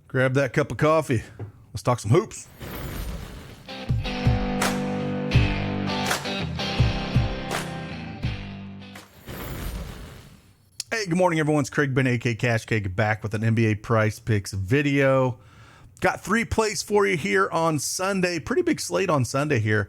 Grab that cup of coffee. Let's talk some hoops. Hey, good morning, everyone. It's Craig Ben, a.k.a. Cash Cake, back with an NBA Prizepicks video. Got 3 plays for you here on Sunday. Pretty big slate on Sunday here.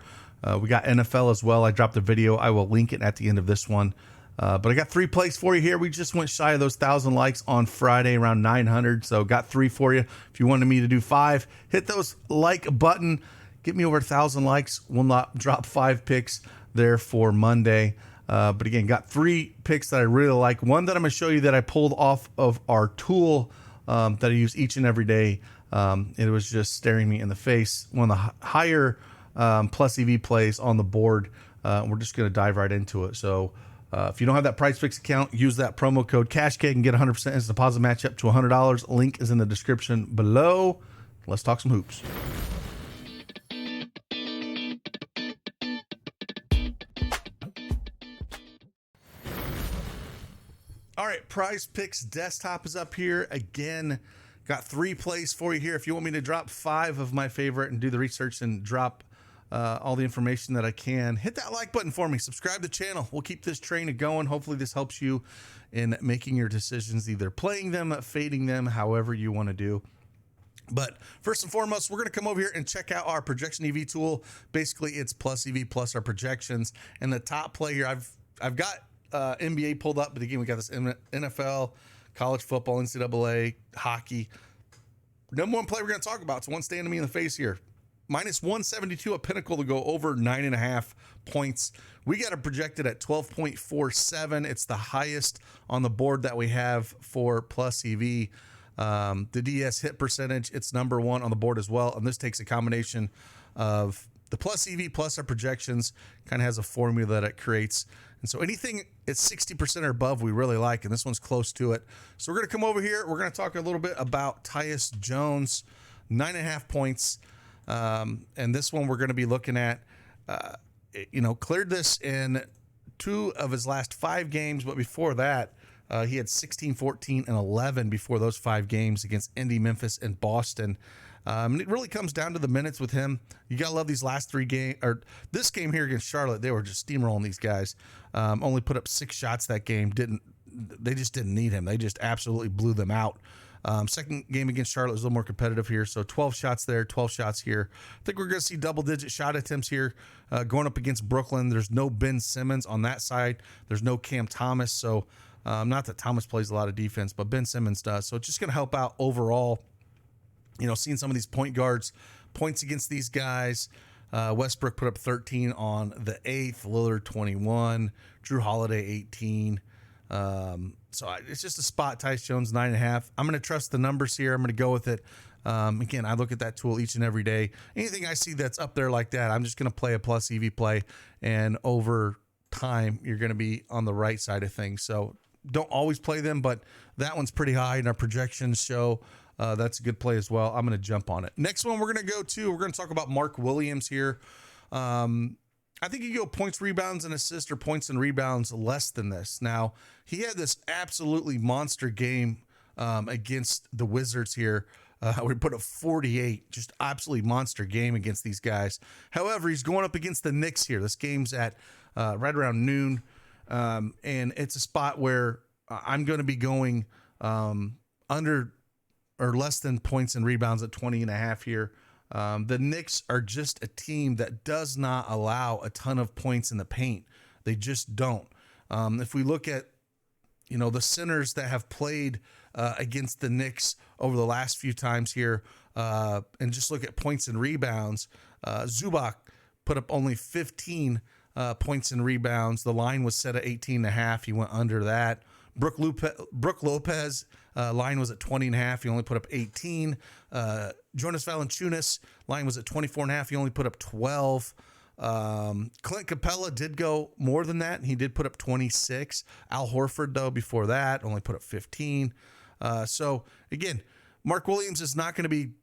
We got NFL as well. I dropped a video. I will link it at the end of this one. But I got 3 plays for you here. We just went shy of those 1,000 likes on Friday, around 900. So got 3 for you. If you wanted me to do 5, hit those like button. Get me over 1,000 likes. We'll not drop 5 picks there for Monday. But again, got 3 picks that I really like. One that I'm going to show you that I pulled off of our tool that I use each and every day. It was just staring me in the face. One of the higher plus EV plays on the board. We're just going to dive right into it. So if you don't have that Prizepicks account, use that promo code CashCake and get 100% instant deposit match up to $100. Link is in the description below. Let's talk some hoops. All right, Prizepicks desktop is up here again. Got 3 plays for you here. If you want me to drop 5 of my favorite and do the research and drop all the information that I can, hit that like button for me. Subscribe to the channel. We'll keep this train going. Hopefully this helps you in making your decisions, either playing them, fading them, however you want to do. But first and foremost, we're going to come over here and check out our projection EV tool. Basically, it's plus EV plus our projections. And the top play here, I've got NBA pulled up, but again, we got this NFL, college football, NCAA, hockey. Number one play we're going to talk about. It's one standing me in the face here. Minus 172 at Pinnacle to go over 9.5 points. We got it projected at 12.47. It's the highest on the board that we have for plus EV. The DS hit percentage, it's number 1 on the board as well. And this takes a combination of the plus EV plus our projections, kind of has a formula that it creates. And so anything at 60% or above, we really like, and this one's close to it. So we're going to come over here. We're going to talk a little bit about Tyus Jones, 9.5 points. And this one we're going to be looking at, cleared this in 2 of his last 5 games. But before that, he had 16, 14, and 11 before those 5 games against Indy, Memphis, and Boston. And it really comes down to the minutes with him. You got to love these last 3 games, or this game here against Charlotte. They were just steamrolling these guys. Only put up 6 shots that game. They just didn't need him. They just absolutely blew them out. Second game against Charlotte was a little more competitive here. So 12 shots there, 12 shots here. I think we're going to see double-digit shot attempts here going up against Brooklyn. There's no Ben Simmons on that side. There's no Cam Thomas. So not that Thomas plays a lot of defense, but Ben Simmons does. So it's just going to help out overall. Seeing some of these point guards, points against these guys. Westbrook put up 13 on the 8th, Lillard 21, Drew Holiday 18. So it's just a spot. Tyus Jones 9.5. I'm going to trust the numbers here. I'm going to go with it. Again, I look at that tool each and every day. Anything I see that's up there like that, I'm just going to play a plus EV play, and over time, you're going to be on the right side of things. So don't always play them, but that one's pretty high, and our projections show that's a good play as well. I'm going to jump on it. Next one we're going to talk about Mark Williams here. I think you go points, rebounds, and assists, or points and rebounds less than this. Now, he had this absolutely monster game against the Wizards here. We put up 48, just absolutely monster game against these guys. However, he's going up against the Knicks here. This game's at right around noon, and it's a spot where I'm going to be going under or less than points and rebounds at 20.5 here. The Knicks are just a team that does not allow a ton of points in the paint. They just don't. If we look at, the centers that have played against the Knicks over the last few times here, and just look at points and rebounds, Zubac put up only 15 points and rebounds. The line was set at 18.5. He went under that. Brook Lopez, line was at 20.5. He only put up 18. Jonas Valanciunas, line was at 24.5. He only put up 12. Clint Capella did go more than that. He did put up 26. Al Horford, though, before that, only put up 15. So, again, Mark Williams is not going to be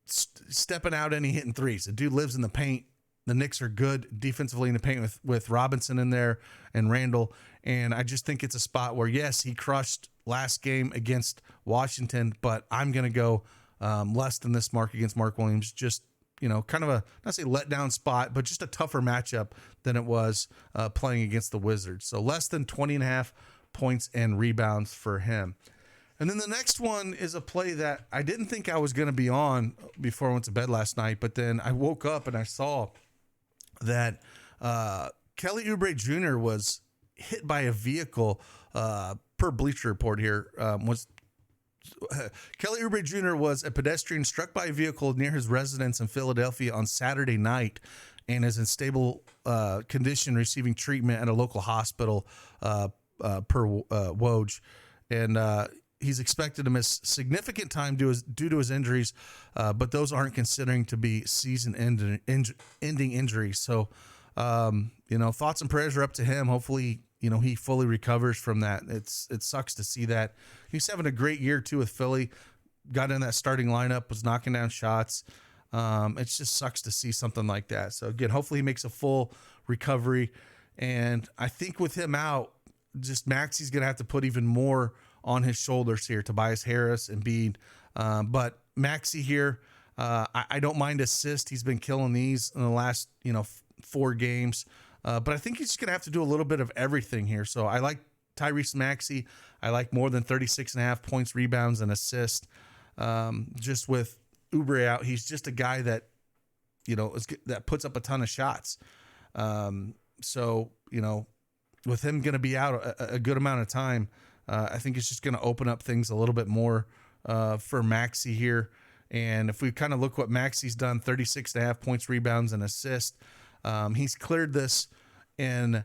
stepping out any hitting threes. The dude lives in the paint. The Knicks are good defensively in the paint with Robinson in there and Randall. And I just think it's a spot where, yes, he crushed last game against Washington, but I'm going to go less than this mark against Mark Williams. Just, kind of a, not say letdown spot, but just a tougher matchup than it was playing against the Wizards. So less than 20.5 points and rebounds for him. And then the next one is a play that I didn't think I was going to be on before I went to bed last night, but then I woke up and I saw that Kelly Oubre Jr. was hit by a vehicle, per Bleacher Report here, Kelly Oubre Jr. was a pedestrian struck by a vehicle near his residence in Philadelphia on Saturday night and is in stable condition, receiving treatment at a local hospital per Woj. And he's expected to miss significant time due to his injuries, but those aren't considering to be season-ending injuries. So, thoughts and prayers are up to him. Hopefully, he fully recovers from that. It sucks to see that. He's having a great year, too, with Philly. Got in that starting lineup, was knocking down shots. It just sucks to see something like that. So, again, hopefully he makes a full recovery. And I think with him out, just Maxey's going to have to put even more on his shoulders here. Tobias Harris and Embiid. But Maxey here, I don't mind assist. He's been killing these in the last, 4 games. But I think he's just going to have to do a little bit of everything here. So I like Tyrese Maxey. I like more than 36.5 points, rebounds, and assists. Just with Oubre out, he's just a guy that, that puts up a ton of shots. So, with him going to be out a good amount of time, I think it's just going to open up things a little bit more for Maxey here. And if we kind of look what Maxey's done, 36.5 points, rebounds, and assists, he's cleared this in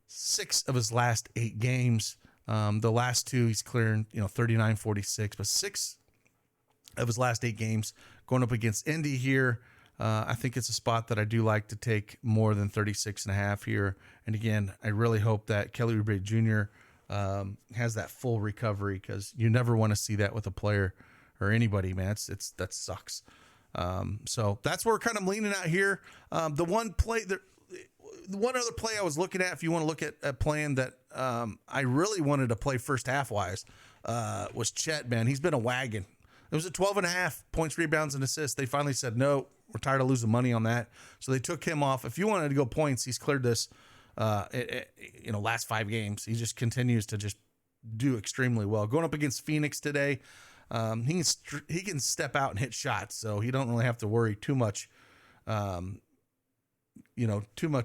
6 of his last 8 games. The last 2 he's clearing, 39, 46, but 6 of his last 8 games going up against Indy here. I think it's a spot that I do like to take more than 36.5 here. And again, I really hope that Kelly Oubre Jr. Has that full recovery, because you never want to see that with a player or anybody, man. That sucks. So that's where we're kind of leaning out here. The one other play I was looking at, if you want to look at a plan that I really wanted to play first half wise, was Chet, man. He's been a wagon. It was a 12.5 points, rebounds, and assists. They finally said, no, we're tired of losing money on that. So they took him off. If you wanted to go points, he's cleared this, last 5 games. He just continues to just do extremely well. Going up against Phoenix today, he can step out and hit shots, so he don't really have to worry too much,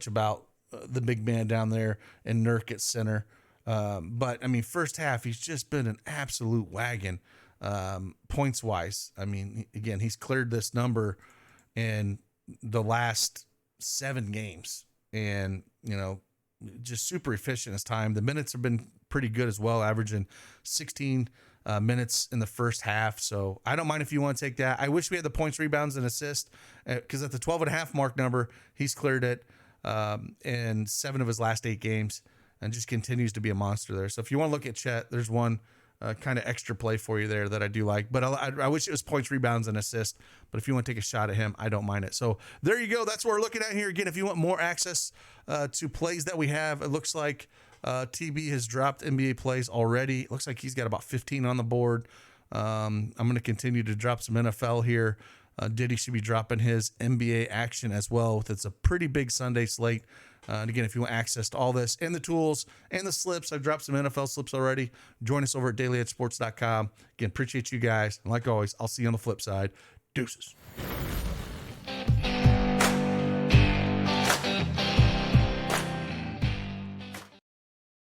about the big man down there and Nurk at center. But I mean, first half, he's just been an absolute wagon, points wise. I mean, again, he's cleared this number in the last 7 games, and, just super efficient his time. The minutes have been pretty good as well, averaging 16 minutes in the first half. So I don't mind if you want to take that. I wish we had the points, rebounds, and assists, because at the 12.5 mark number, he's cleared it in 7 of his last 8 games and just continues to be a monster there. So if you want to look at Chet, there's one kind of extra play for you there that I do like. But I wish it was points, rebounds, and assists. But if you want to take a shot at him, I don't mind it. So there you go. That's what we're looking at here. Again, if you want more access to plays that we have, it looks like TB has dropped NBA plays already. It looks like he's got about 15 on the board. I'm going to continue to drop some NFL here. Diddy should be dropping his NBA action as well. It's a pretty big Sunday slate. And again, if you want access to all this and the tools and the slips, I've dropped some NFL slips already. Join us over at dailyedgesports.com. Again, appreciate you guys. And like always, I'll see you on the flip side. Deuces.